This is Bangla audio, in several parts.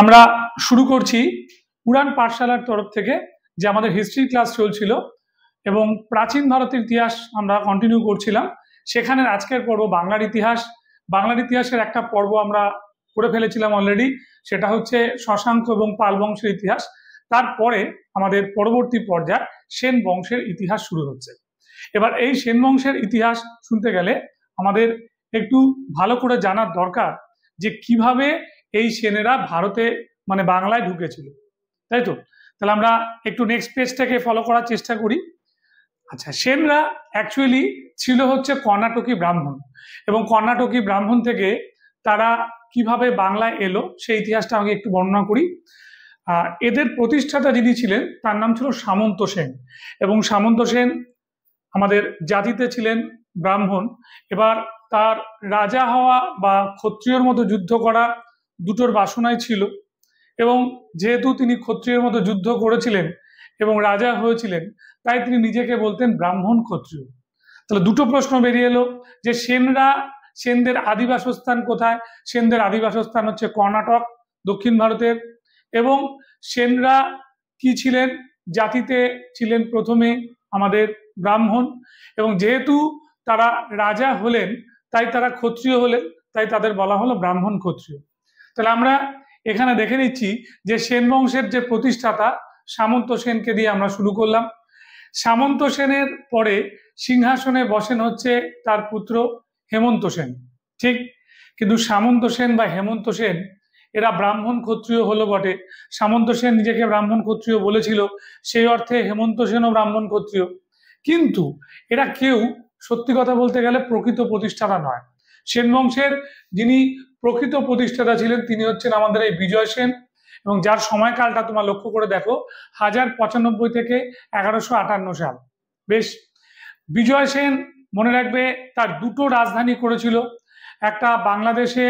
আমরা শুরু করছি উড়ান পাঠশালার তরফ থেকে, যে আমাদের হিস্ট্রি ক্লাস চলছিল এবং প্রাচীন ভারতের ইতিহাস আমরা কন্টিনিউ করছিলাম। সেখানে আজকের পর্ব বাংলার ইতিহাস। বাংলার ইতিহাসের একটা পর্ব আমরা করে ফেলেছিলাম অলরেডি, সেটা হচ্ছে শশাঙ্ক এবং পাল বংশের ইতিহাস। তারপরে আমাদের পরবর্তী পর্যায়ে সেন বংশের ইতিহাস শুরু হচ্ছে। এবার এই সেন বংশের ইতিহাস শুনতে গেলে আমাদের একটু ভালো করে জানার দরকার যে কিভাবে এই সেনেরা ভারতে মানে বাংলায় ঢুকেছিল, তাই তো? তাহলে আমরা একটু নেক্সট পেজটাকে ফলো করার চেষ্টা করি। আচ্ছা, সেনরা অ্যাকচুয়ালি ছিল হচ্ছে কর্ণাটকী ব্রাহ্মণ, এবং কর্ণাটকী ব্রাহ্মণ থেকে তারা কিভাবে বাংলায় এলো সেই ইতিহাসটা আমাকে একটু বর্ণনা করি। এদের প্রতিষ্ঠাতা যিনি ছিলেন তার নাম ছিল সামন্ত সেন, এবং সামন্ত সেন আমাদের জাতিতে ছিলেন ব্রাহ্মণ। এবার তার রাজা হওয়া বা ক্ষত্রিয়র মতো যুদ্ধ করা দুটোর বাসনাই ছিল, এবং যেহেতু তিনি ক্ষত্রিয়ের মতো যুদ্ধ করেছিলেন এবং রাজা হয়েছিলেন, তাই তিনি নিজেকে বলতেন ব্রাহ্মণ ক্ষত্রিয়। তাহলে দুটো প্রশ্ন বেরিয়ে এলো যে সেনদের আদিবাসস্থান কোথায়? সেনদের আদিবাসস্থান হচ্ছে কর্ণাটক, দক্ষিণ ভারতের। এবং সেনরা কি ছিলেন? জাতিতে ছিলেন প্রথমে আমাদের ব্রাহ্মণ, এবং যেহেতু তারা রাজা হলেন তাই তারা ক্ষত্রিয় হলেন, তাই তাদের বলা হলো ব্রাহ্মণ ক্ষত্রিয়। তাহলে আমরা এখানে দেখে নিচ্ছি যে সেন বংশের যে প্রতিষ্ঠাতা সামন্ত সেনকে দিয়ে আমরা শুরু করলাম। সামন্ত সেনের পরে সিংহাসনে বসেন হচ্ছে তার পুত্র হেমন্ত সেন, ঠিক। কিন্তু সামন্ত সেন বা হেমন্ত সেন এরা ব্রাহ্মণ ক্ষত্রিয় হলো বটে। সামন্ত সেন নিজেকে ব্রাহ্মণ ক্ষত্রিয় বলেছিল, সেই অর্থে হেমন্ত সেনও ব্রাহ্মণ ক্ষত্রিয়, কিন্তু এরা কেউ সত্যি কথা বলতে গেলে প্রকৃত প্রতিষ্ঠাতা নয়। সেন বংশের যিনি প্রকৃত প্রতিষ্ঠাতা ছিলেন তিনি হচ্ছেন আমাদের এই বিজয় সেন, এবং যার সময়কালটা তোমার লক্ষ্য করে দেখো 1095 থেকে 1158 সাল। বেশ, বিজয় সেন মনে রাখবে তার দুটো রাজধানী করেছিল, একটা বাংলাদেশে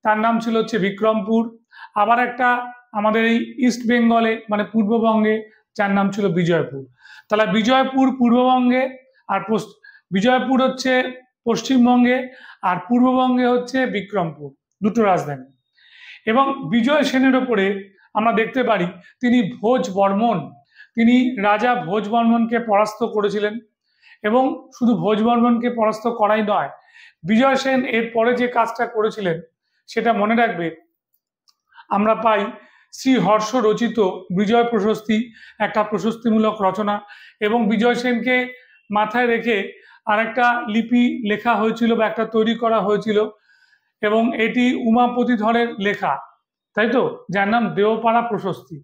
তার নাম ছিল হচ্ছে বিক্রমপুর, আবার একটা আমাদের এই ইস্ট বেঙ্গলে মানে পূর্ববঙ্গে যার নাম ছিল বিজয়পুর। তাহলে বিজয়পুর পূর্ববঙ্গে, আর বিজয়পুর হচ্ছে পশ্চিমবঙ্গে, আর পূর্ববঙ্গে হচ্ছে বিক্রমপুর, দুটো রাজধানী। এবং বিজয় সেনের ওপরে আমরা দেখতে পারি তিনি ভোজ বর্মন, তিনি রাজা ভোজ বর্মনকে পরাস্ত করেছিলেন। এবং শুধু ভোজ বর্মনকে পরাস্ত করাই নয়, বিজয় সেন এর পরে যে কাজটা করেছিলেন সেটা মনে রাখবে, আমরা পাই শ্রী হর্ষ রচিত বিজয় প্রশস্তি, একটা প্রশস্তিমূলক রচনা, এবং বিজয় সেনকে মাথায় রেখে আরেকটা লিপি লেখা হয়েছিল বা একটা তৈরি করা হয়েছিল, এবং এটি উমাপতি ধরের লেখা, তাই তো, যার নাম দেওপাড়া প্রশস্তি।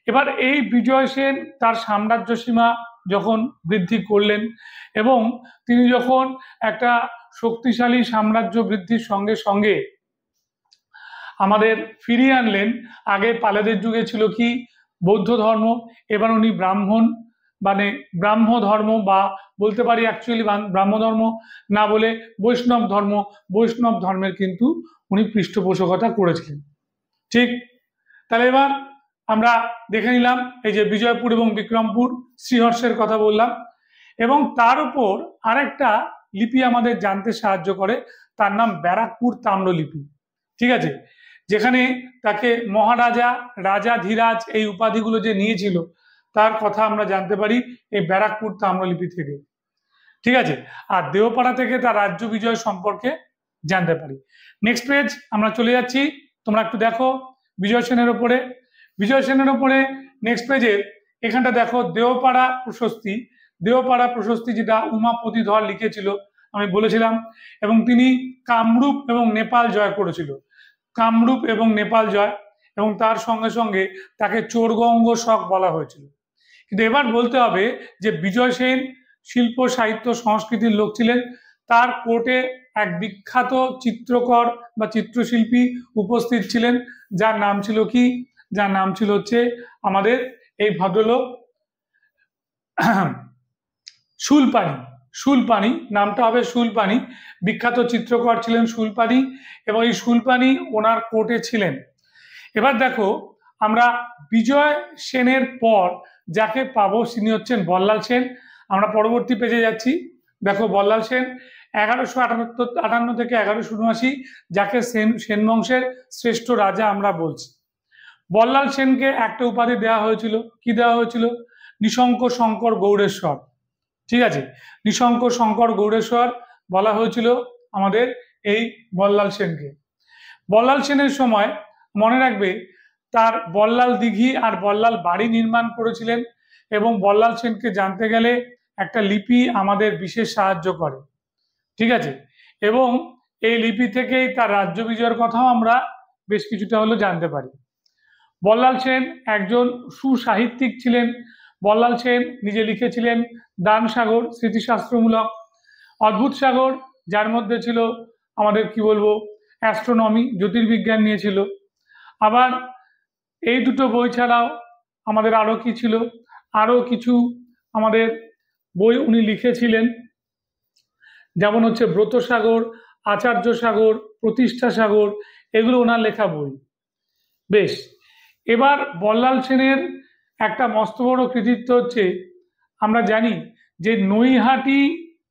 এবার এই বিজয় সেন তার সাম্রাজ্য সীমা যখন বৃদ্ধি করলেন এবং তিনি যখন একটা শক্তিশালী সাম্রাজ্য বৃদ্ধির সঙ্গে সঙ্গে আমাদের ফিরিয়ে আনলেন, আগে পালেদের যুগে ছিল কি বৌদ্ধ ধর্ম, এবার উনি ব্রাহ্মণ মানে ব্রাহ্ম ধর্ম, বা বলতে পারি অ্যাকচুয়ালি ব্রাহ্ম ধর্ম না বলে বৈষ্ণব ধর্মের কিন্তু উনি পৃষ্ঠপোষকতা করেছিলেন, ঠিক। তাহলে এবার আমরা দেখে নিলাম এই যে বিজয়পুর এবং বিক্রমপুর, শ্রীহর্ষের কথা বললাম, এবং তার উপর আরেকটা লিপি আমাদের জানতে সাহায্য করে, তার নাম ব্যারাকপুর তাম্রলিপি, ঠিক আছে, যেখানে তাকে মহারাজা, রাজা ধীরাজ এই উপাধিগুলো যে নিয়েছিল তার কথা আমরা জানতে পারি এই ব্যারাকপুর তাম্রলিপি থেকে, ঠিক আছে। আর দেওপাড়া থেকে তার রাজ্য বিজয় সম্পর্কে জানতে পারি। নেক্সট পেজ আমরা চলে যাচ্ছি, তোমরা একটু দেখো বিজয় সেনের ওপরে নেক্সট পেজে এখানটা দেখো দেওপাড়া প্রশস্তি যেটা উমাপতি ধর লিখেছিল আমি বলেছিলাম, এবং তিনি কামরূপ এবং নেপাল জয় করেছিল, এবং তার সঙ্গে সঙ্গে তাকে চোরগঙ্গ শক বলা হয়েছিল। কিন্তু এবার বলতে হবে যে বিজয় সেন শিল্প সাহিত্য সংস্কৃতির লোক ছিলেন, তার কোর্টে এক বিখ্যাত চিত্রকর বা চিত্রশিল্পী উপস্থিত ছিলেন, যার নাম ছিল হচ্ছে আমাদের এই ভদ্রলোক শুলপানি, নামটা হবে শুলপানি, বিখ্যাত চিত্রকর ছিলেন শুলপানি, এবং এই শুলপানি ওনার কোর্টে ছিলেন। এবার দেখো আমরা বিজয় সেনের পর যাকে পাবো তিনি হচ্ছেন বল্লাল সেন। আমরা পরবর্তী পেজে যাচ্ছি, দেখো বল্লাল সেন, 1158 থেকে 1179, যাকে সেন বংশের শ্রেষ্ঠ রাজা আমরা বলছি। বল্লাল সেনকে একটা উপাধি দেওয়া হয়েছিল, কি দেওয়া হয়েছিল? নিঃশঙ্ক শঙ্কর গৌড়েশ্বর। ঠিক আছে, নিঃশঙ্ক শঙ্কর গৌড়েশ্বর বলা হয়েছিল আমাদের এই বল্লাল সেনকে। বল্লাল সেনের সময় মনে রাখবে তার বল্লাল দিঘি আর বল্লাল বাড়ি নির্মাণ করেছিলেন, এবং বল্লাল সেনকে জানতে গেলে একটা লিপি আমাদের বিশেষ সাহায্য করে। ঠিক আছে, এবং এই লিপি থেকেই তার রাজ্য বিজয়ের কথাও আমরা বেশ কিছুটা হলেও জানতে পারি। বল্লাল সেন একজন সুসাহিত্যিক ছিলেন। বল্লাল সেন নিজে লিখেছিলেন দান সাগর স্মৃতিশাস্ত্রমূলক, অদ্ভুত সাগর যার মধ্যে ছিল আমাদের কি বলবো অ্যাস্ট্রোনমি জ্যোতির্বিজ্ঞান নিয়ে ছিল। আবার এই দুটো বই ছাড়াও আমাদের আরও কি ছিল, আরও কিছু আমাদের বই উনি লিখেছিলেন, যেমন হচ্ছে ব্রত সাগর, আচার্য সাগর, প্রতিষ্ঠা সাগর, এগুলো ওনার লেখা বই। বেশ, এবার বল্লাল সেনের একটা মস্ত বড় কৃতিত্ব হচ্ছে, আমরা জানি যে নৈহাটি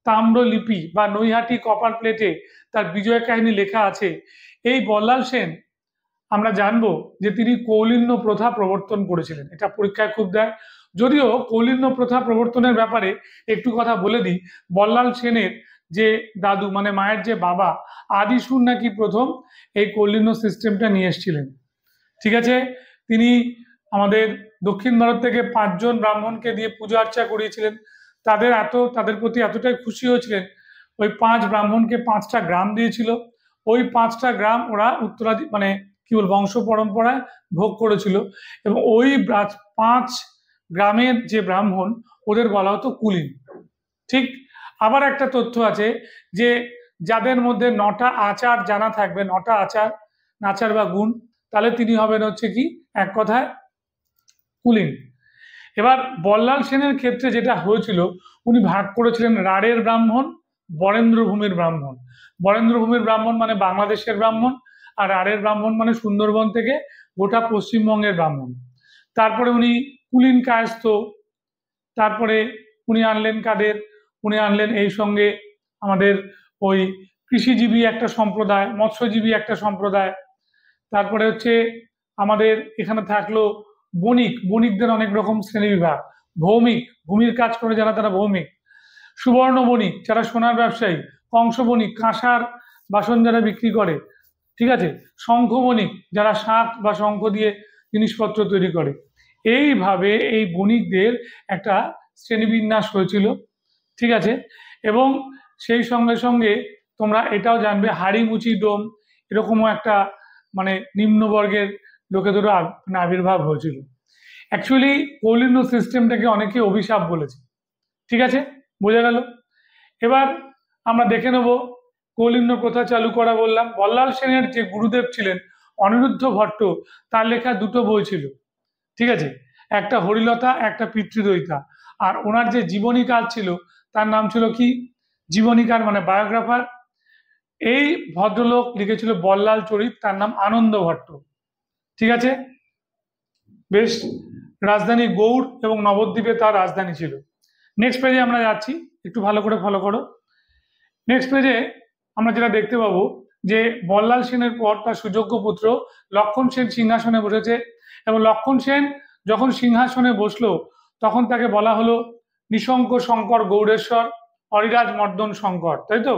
তাম্রলিপি বা নৈহাটি কপার প্লেটে তার বিজয় কাহিনী লেখা আছে। এই বল্লাল সেন আমরা জানবো যে তিনি কৌলিন্য প্রথা প্রবর্তন করেছিলেন। এটা পরীক্ষায় খুব দেয়। যদিও কৌলিন্য প্রথা প্রবর্তনের ব্যাপারে একটু কথা বলে দিই, বল্লাল সেনের যে দাদু মানে মায়ের যে বাবা আদিসুর নাকি প্রথম এই কৌলিন্য সিস্টেমটা নিয়ে এসেছিলেন। ঠিক আছে, তিনি আমাদের দক্ষিণ ভারত থেকে 5 জন ব্রাহ্মণকে দিয়ে পূজা অর্চা করিয়েছিলেন। তাদের প্রতি এতটাই খুশি হয়েছিলেন, ওই 5 ব্রাহ্মণকে 5টা গ্রাম দিয়েছিল। ওই 5টা গ্রাম ওরা মানে কি বল বংশ পরম্পরায় ভোগ করেছিল, এবং ওই 5 গ্রামের যে ব্রাহ্মণ ওদের বলা হতো কুলীন। ঠিক, আবার একটা তথ্য আছে যে যাদের মধ্যে 9টা আচার জানা থাকবে, 9টা আচার বা গুণ, তাহলে তিনি হবেন হচ্ছে কি এক কথায় কুলীন। এবার বল্লাল সেনের ক্ষেত্রে যেটা হয়েছিল, উনি ভাগ করেছিলেন রাঢ়ের ব্রাহ্মণ, বরেন্দ্রভূমির ব্রাহ্মণ। বরেন্দ্রভূমির ব্রাহ্মণ মানে বাংলাদেশের ব্রাহ্মণ, আর রাঢ়ের ব্রাহ্মণ মানে সুন্দরবন থেকে গোটা পশ্চিমবঙ্গের ব্রাহ্মণ। তারপরে উনি কুলীন কায়স্থ, তারপরে উনি আনলেন কাদের, উনি আনলেন এই সঙ্গে আমাদের ওই কৃষিজীবী একটা সম্প্রদায়, মৎস্যজীবী একটা সম্প্রদায়। তারপরে হচ্ছে আমাদের এখানে থাকলো বণিকদের অনেক রকম শ্রেণীবিভাগ, ভৌমিক ভূমির কাজ করে যারা তারা ভৌমিক, সুবর্ণ বণিক যারা সোনার ব্যবসায়ী, কংস বণিক কাঁসার বাসন যারা বিক্রি করে, ঠিক আছে, শঙ্খ বণিক যারা শাঁখ বা শঙ্খ দিয়ে জিনিসপত্র তৈরি করে। এইভাবে এই বণিকদের একটা শ্রেণীবিন্যাস হয়েছিল। ঠিক আছে, এবং সেই সঙ্গে সঙ্গে তোমরা এটাও জানবে হাড়ি মুচি ডোম এরকমও একটা মানে নিম্নবর্গের লোকেদেরও আবির্ভাব হয়েছিল। অ্যাকচুয়ালি কৌলিন্য সিস্টেমটাকে অনেকে অভিশাপ বলেছে। ঠিক আছে, বোঝা গেল। এবার আমরা দেখে নেব কৌলিন্য প্রথা চালু করা বললাম। বল্লাল সেনের যে গুরুদেব ছিলেন অনিরুদ্ধ ভট্ট, তার লেখা 2টো বই ছিল। ঠিক আছে, একটা হরিলতা, একটা পিতৃদয়িতা। আর ওনার যে জীবনীকার ছিল তার নাম ছিল কি, জীবনীকার মানে বায়োগ্রাফার। এই ভদ্রলোক লিখেছিল বল্লাল চরিত, তার নাম আনন্দ ভট্ট। ঠিক আছে, বেশ, রাজধানী গৌড় এবং নবদ্বীপে তার রাজধানী ছিল। নেক্সট পেজে আমরা যাচ্ছি, একটু ভালো করে ফলো করো। নেক্সট পেজে আমরা যেটা দেখতে পাবো যে বল্লাল সেনের পর তার সুযোগ্য পুত্র লক্ষণ সেন সিংহাসনে বসেছে, এবং লক্ষণ সেন যখন সিংহাসনে বসলো তখন তাকে বলা হলো নিঃশঙ্ক শঙ্কর গৌড়েশ্বর অরিরাজ মর্দন শঙ্কর, তাই তো?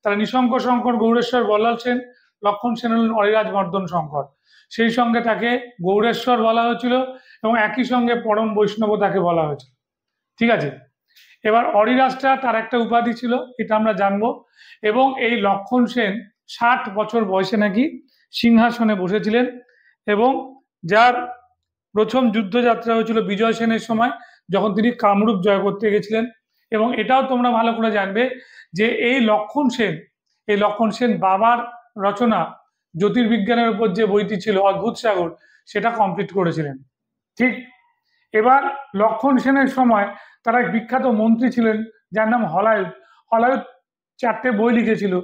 তাহলে নিঃশঙ্ক শঙ্কর গৌড়েশ্বর বল্লাল সেন, লক্ষণ সেন হলেন অরিরাজ মর্দন শঙ্কর। সেই সঙ্গে তাকে গৌড়েশ্বর বলা হয়েছিল, এবং একই সঙ্গে পরম বৈষ্ণব তাকে বলা হয়েছিল। ঠিক আছে, এবার অরিরাজটা তার একটা উপাধি ছিল, এটা আমরা জানবো। এবং এই লক্ষণ সেন 60 বছর বয়সে নাকি সিংহাসনে বসেছিলেন, এবং যার প্রথম যুদ্ধযাত্রা হয়েছিল বিজয় সেনের সময়, যখন তিনি কামরূপ জয় করতে গেছিলেন। এবং এটাও তোমরা ভালো করে জানবে যে এই লক্ষণ সেন বাবার রচনা জ্যোতির্বিজ্ঞানের উপর যে বইটি ছিল অদ্ভুত সাগর, সেটা কমপ্লিট করেছিলেন। ঠিক, এবার লক্ষণ সেনের সময় তার এক বিখ্যাত মন্ত্রী ছিলেন যার নাম হলায়ুত। হলায়ুত 4টে বই লিখেছিল,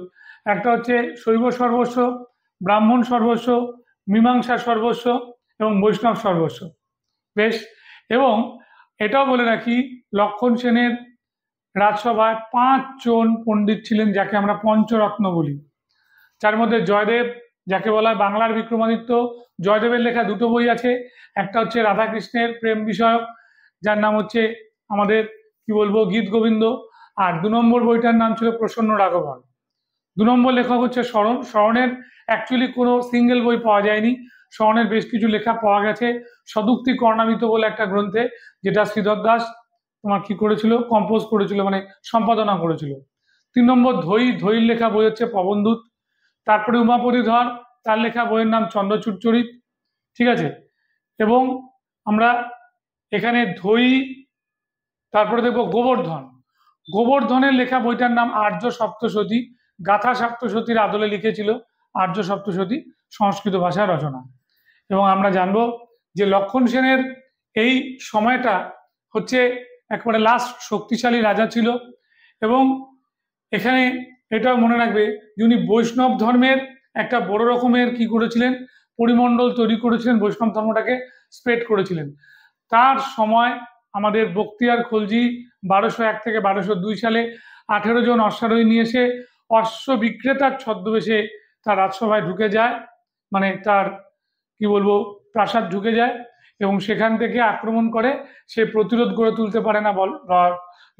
একটা হচ্ছে শৈব সর্বস্ব, ব্রাহ্মণ সর্বস্ব, মীমাংসা সর্বস্ব এবং বৈষ্ণব সর্বস্ব। বেশ, এবং এটাও বলে রাখি লক্ষণ সেনের রাজসভায় 5 জন পণ্ডিত ছিলেন, যাকে আমরা পঞ্চরত্ন বলি। যার মধ্যে জয়দেব, যাকে বলা হয় বাংলার বিক্রমাদিত্য। জয়দেবের লেখা 2টো বই আছে, একটা হচ্ছে রাধাকৃষ্ণের প্রেম বিষয়ক, যার নাম হচ্ছে আমাদের কি বলবো গীত গোবিন্দ, আর 2 নম্বর বইটার নাম ছিল প্রসন্ন রাঘবন। 2 নম্বর লেখক হচ্ছে শরণ। শরণের অ্যাকচুয়ালি কোনো সিঙ্গেল বই পাওয়া যায়নি, শরণের বেশ কিছু লেখা পাওয়া গেছে সদুক্তি কর্ণামিত বলে একটা গ্রন্থে, যেটা শ্রীধর দাস তোমার কি করেছিল, কম্পোজ করেছিল, মানে সম্পাদনা করেছিল। 3 নম্বর ধৈর লেখা বই হচ্ছে পবনদূত। তারপরে উমাপতি ধর, তার লেখা বইয়ের নাম চন্দ্রচূড় চরিত, ঠিক আছে। এবং আমরা এখানে তারপরে দেখবো গোবর্ধনের লেখা বইটার নাম আর্য সপ্তশতী। গাথা সপ্তশতীর আদলে লিখেছিল আর্য সপ্তশতী, সংস্কৃত ভাষায় রচনা। এবং আমরা জানবো যে লক্ষণ সেনের এই সময়টা হচ্ছে একবারে লাস্ট শক্তিশালী রাজা ছিল। এবং এখানে এটাও মনে রাখবে যে উনি বৈষ্ণব ধর্মের একটা বড় রকমের কি করেছিলেন, পরিমণ্ডল তৈরি করেছিলেন, বৈষ্ণব ধর্মটাকে স্প্রেড করেছিলেন। তার সময় আমাদের বখতিয়ার খলজি 1201 থেকে 1202 সালে 18 জন অশ্বারোহী নিয়ে এসে অশ্ব বিক্রেতার ছদ্মবেশে তার রাজসভায় ঢুকে যায়, মানে তার কি বলবো প্রাসাদ ঢুকে যায়, এবং সেখান থেকে আক্রমণ করে। সে প্রতিরোধ গড়ে তুলতে পারে না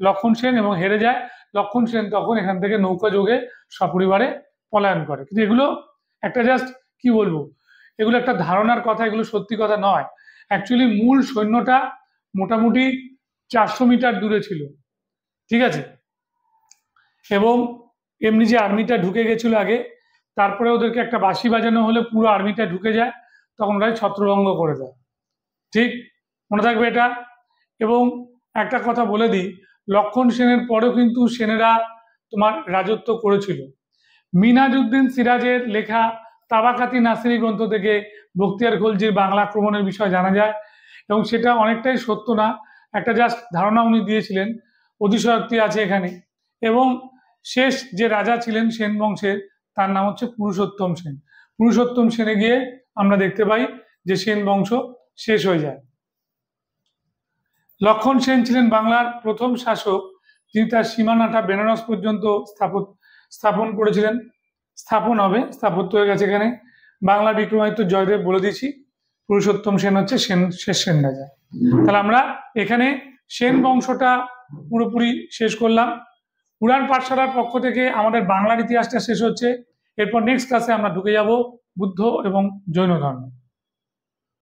লক্ষণ সেন, এবং হেরে যায়। লক্ষণ সেন তখন এখান থেকে নৌকা যোগে সপরিবারে পলায়ন করে। কিন্তু এগুলো একটা জাস্ট কি বলবো, এগুলো একটা ধারণার কথা, এগুলো সত্যি কথা নয়। অ্যাকচুয়ালি মূল সৈন্যটা মোটামুটি 400 মিটার দূরে ছিল, ঠিক আছে। এবং এমনি যে আর্মিটা ঢুকে গেছিল আগে, তারপরে ওদেরকে একটা বাঁশি বাজানো হলে পুরো আর্মিটা ঢুকে যায়, তখন ওরাই ছত্রভঙ্গ করে দেয়, ঠিক মনে থাকবে এটা। এবং একটা কথা বলে দিই, লক্ষণ সেনের পরেও কিন্তু সেনেরা তোমার রাজত্ব করেছিল। মিনাজউদ্দিন সিরাজের লেখা তাবাকাতি নাসিরি গ্রন্থ থেকে বখতিয়ার খলজির বাংলা আক্রমণের বিষয় জানা যায়, এবং সেটা অনেকটাই সত্য না, একটা জাস্ট ধারণা উনি দিয়েছিলেন, অতিশয়োক্তি আছে এখানে। এবং শেষ যে রাজা ছিলেন সেন বংশের, তার নাম হচ্ছে পুরুষোত্তম সেন। পুরুষোত্তম সেনে গিয়ে আমরা দেখতে পাই যে সেন বংশ শেষ হয়ে যায়। লক্ষণ সেন ছিলেন বাংলার প্রথম শাসক, যিনি তার সীমানাটা বেনারস পর্যন্ত স্থাপন করেছিলেন। স্থাপত্য হয়ে গেছে এখানে। বাংলা বিক্রমাদিত্য জয়দেব বলে দিয়েছি, পুরুষোত্তম সেন হচ্ছে শেষ সেন রাজা। তাহলে আমরা এখানে সেন বংশটা পুরোপুরি শেষ করলাম। উড়ান পাঠশালার পক্ষ থেকে আমাদের বাংলার ইতিহাসটা শেষ হচ্ছে। এরপর নেক্সট ক্লাসে আমরা ঢুকে যাব বুদ্ধ এবং জৈন ধর্ম।